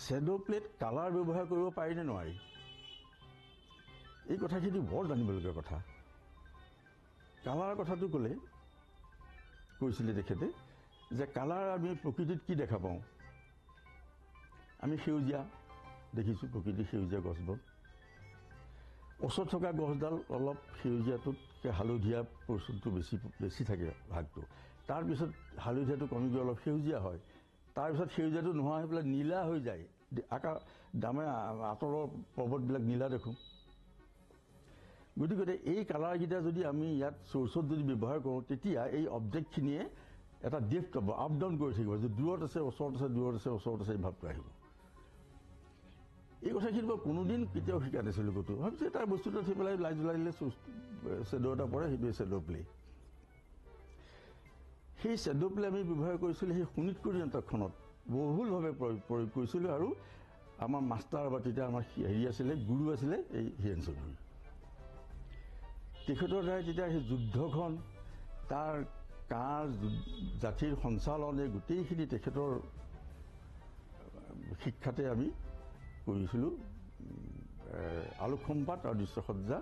Shadow plate colour ব্যৱহাৰ কৰিব পাৰি নে নোৱাৰি এই কথাখিনি বৰ জানিবলগীয়া কথা কালাৰ কথাটো ক'লে কৈছিলে তেখেতে যে কালাৰ আমি প্ৰকৃতিত কি দেখা পাওঁ আমি সেউজীয়া দেখিছোঁ প্ৰকৃতিৰ সেউজীয়া গছবোৰ ওচৰত থকা গছডাল অলপ সেউজীয়াটোত হালধীয়া পৰিচয়টো বেছি থাকে ভাগটো তাৰপিছত হালধীয়াটো কমি গৈ অলপ সেউজীয়া হয় তাৰপিছত সেউজীয়াটো নোহোৱা হৈ পেলাই নীলা হৈ যায় দামে আঁতৰৰ পৰ্বতবিলাক নীলা দেখোঁ গতিকে এই কালাৰকেইটা যদি আমি ইয়াত চ'ৰ্চত যদি ব্যৱহাৰ কৰোঁ তেতিয়া এই অবজেক্টখিনিয়ে এটা ড্ৰিফ্ট হ'ব আপ ডাউন কৰি থাকিব যে দূৰত আছে ওচৰত আছে দূৰত আছে ওচৰত আছে এই ভাৱটো আহিব এই কথাখিনি মই কোনোদিন কেতিয়াও শিকা নাছিলোঁ ক'তো ভাবিছোঁ এটা বস্তুটো থৈ পেলাই লাইট জ্বলাই দিলে শ্বেডো এটা পৰে সেইটোৱে শ্বেডো প্লে সেই শ্বেডো প্লে আমি ব্যৱহাৰ কৰিছিলোঁ সেই শোণিতপুৰ নাটকখনত বহুলভাৱে প্ৰয়োগ কৰিছিলোঁ আৰু আমাৰ মাষ্টাৰ বা তেতিয়া আমাৰ হেৰি আছিলে গুৰু আছিলে এই হীৰেণ চৌধুৰী তেখেতৰ দ্বাৰা তেতিয়া সেই যুদ্ধখন তাৰ কাৰ জাতিৰ সঞ্চালন এই গোটেইখিনি তেখেতৰ শিক্ষাতে আমি কৰিছিলোঁ আলোক সম্পাত আৰু দৃশ্যসজ্জা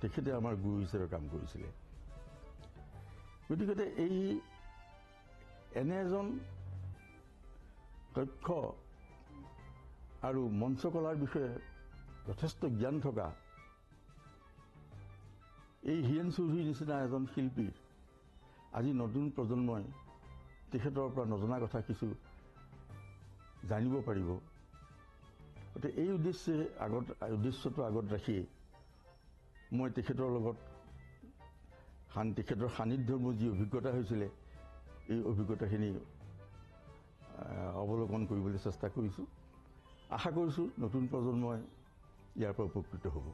তেখেতে আমাৰ গুৰু হিচাপে কাম কৰিছিলে গতিকে এই এনে এজন দক্ষ আৰু মঞ্চকলাৰ বিষয়ে যথেষ্ট জ্ঞান থকা এই হীৰেণ চৌধুৰীৰ নিচিনা এজন শিল্পী আজি নতুন প্ৰজন্মই তেখেতৰ পৰা নজনা কথা কিছু জানিব পাৰিব গতিকে এই উদ্দেশ্যটো আগত ৰাখি মই তেখেতৰ লগত তেখেতৰ সান্নিধ্যৰ মোৰ যি অভিজ্ঞতা হৈছিলে এই অভিজ্ঞতাখিনি অৱলোকন কৰিবলৈ চেষ্টা কৰিছোঁ আশা কৰিছোঁ নতুন প্ৰজন্মই ইয়াৰ পৰা উপকৃত হ'ব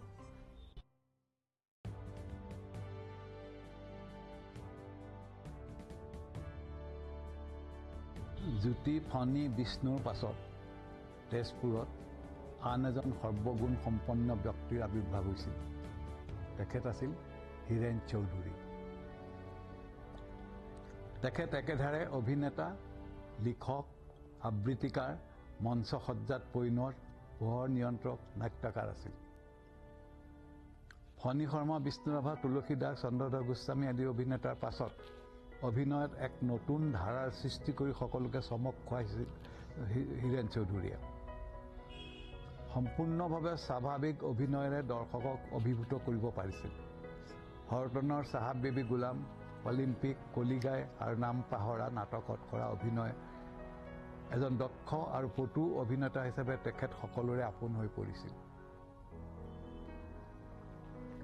জ্যোতি ফণী বিষ্ণুৰ পাছত তেজপুৰত আন এজন সৰ্বগুণ সম্পন্ন ব্যক্তিৰ আৱিৰ্ভাৱ হৈছিল তেখেত আছিল হীৰেণ চৌধুৰী তেখেত একেধাৰে অভিনেতা লিখক আবৃত্তিকাৰ মঞ্চসজ্জাত পৰিণত পোহৰ নিয়ন্ত্ৰক নাট্যকাৰ আছিল ফণী শৰ্মা বিষ্ণুৰাভা তুলসী দাস চন্দ্ৰধৰ গোস্বামী আদি অভিনেতাৰ পাছত অভিনয়ত এক নতুন ধাৰাৰ সৃষ্টি কৰি সকলোকে চমক খুৱাইছিল হীৰেণ চৌধুৰীয়ে সম্পূৰ্ণভাৱে স্বাভাৱিক অভিনয়েৰে দৰ্শকক অভিভূত কৰিব পাৰিছিল হৰটনৰ চাহাব বেবী গোলাম অলিম্পিক কলিগাই আৰু নাম পাহৰা নাটকত কৰা অভিনয় এজন দক্ষ আৰু পটু অভিনেতা হিচাপে তেখেত সকলোৰে আপোন হৈ পৰিছিল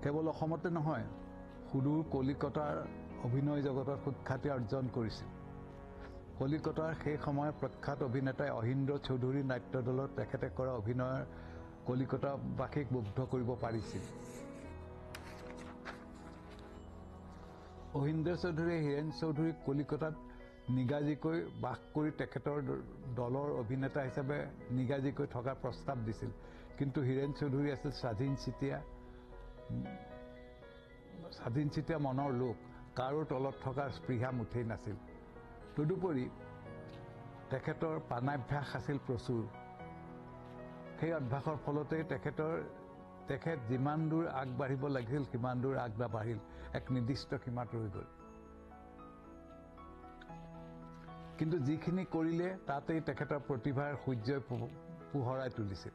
কেৱল অসমতে নহয় সুদূৰ কলিকতাৰ অভিনয় জগতত সুখ্যাতি অৰ্জন কৰিছিল কলিকতাৰ সেই সময়ৰ প্ৰখ্যাত অভিনেতাই অহিন্দ্ৰ চৌধুৰী নাট্য দলত তেখেতে কৰা অভিনয়ৰ কলিকতাবাসীক মুগ্ধ কৰিব পাৰিছিল অহিন্দ্ৰ চৌধুৰীয়ে হীৰেণ চৌধুৰীক কলিকতাত নিগাজিকৈ বাস কৰি তেখেতৰ দলৰ অভিনেতা হিচাপে নিগাজিকৈ থকাৰ প্ৰস্তাৱ দিছিল কিন্তু হীৰেণ চৌধুৰী আছিল স্বাধীন চিতীয়া মনৰ লোক কাৰো তলত থকাৰ স্পৃহা মুঠেই নাছিল তদুপৰি তেখেতৰ পানাভ্যাস আছিল প্ৰচুৰ সেই অভ্যাসৰ ফলতেই তেখেত যিমান দূৰ আগবাঢ়িব লাগিছিল সিমান দূৰ আগবাঢ়িল এক নিৰ্দিষ্ট সীমাত ৰৈ গ'ল কিন্তু যিখিনি কৰিলে তাতেই তেখেতৰ প্ৰতিভাৰ সূৰ্যই পোহৰাই তুলিছিল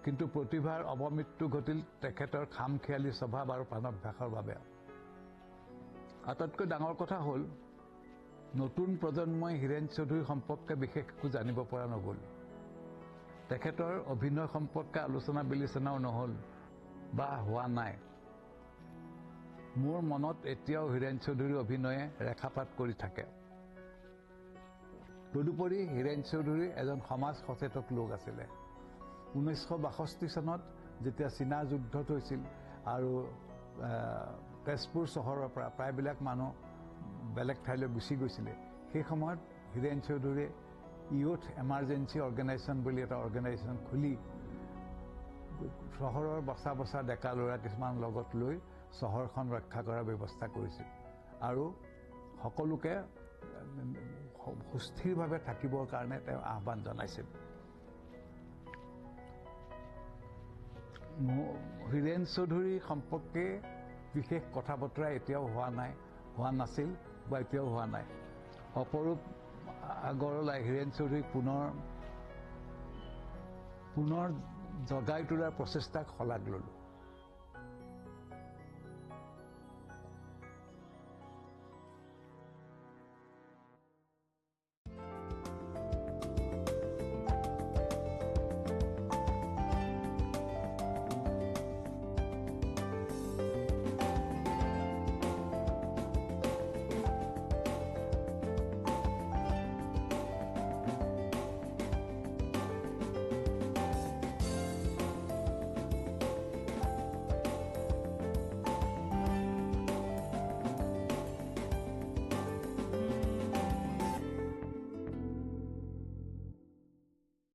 কিন্তু প্ৰতিভাৰ অৱমৃত্যু ঘটিল তেখেতৰ খামখেয়ালী স্বভাৱ আৰু পানাভ্যাসৰ বাবে আটাইতকৈ ডাঙৰ কথা হ'ল নতুন প্ৰজন্মই হীৰেণ চৌধুৰী সম্পৰ্কে বিশেষ একো জানিব পৰা নগ'ল তেখেতৰ অভিনয় সম্পৰ্কে আলোচনা বিলোচনাও নহ'ল বা হোৱা নাই মোৰ মনত এতিয়াও হীৰেণ চৌধুৰীৰ অভিনয়ে ৰেখাপাত কৰি থাকে তদুপৰি হীৰেণ চৌধুৰী এজন সমাজ সচেতক লোক আছিলে 1962 চনত যেতিয়া চীনা যুদ্ধত হৈছিল আৰু তেজপুৰ চহৰৰ পৰা প্ৰায়বিলাক মানুহ বেলেগ ঠাইলৈ গুচি গৈছিলে সেই সময়ত হীৰেণ চৌধুৰীয়ে ইউথ এমাৰ্জেঞ্চি অৰ্গেনাইজেশ্যন বুলি এটা অৰ্গেনাইজেশ্যন খুলি চহৰৰ বচা ডেকা ল'ৰা কিছুমান লগত লৈ চহৰখন ৰক্ষা কৰাৰ ব্যৱস্থা কৰিছিল আৰু সকলোকে সুস্থিৰভাৱে থাকিবৰ কাৰণে তেওঁ আহ্বান জনাইছিল হীৰেণ চৌধুৰী সম্পৰ্কে বিশেষ কথা বতৰা এতিয়াও হোৱা নাছিল বা এতিয়াও হোৱা নাই। অপৰূপ আগৰৱালাই হীৰেণ চৌধুৰীক পুনৰ জগাই তোলাৰ প্ৰচেষ্টাক শলাগ ল'লোঁ।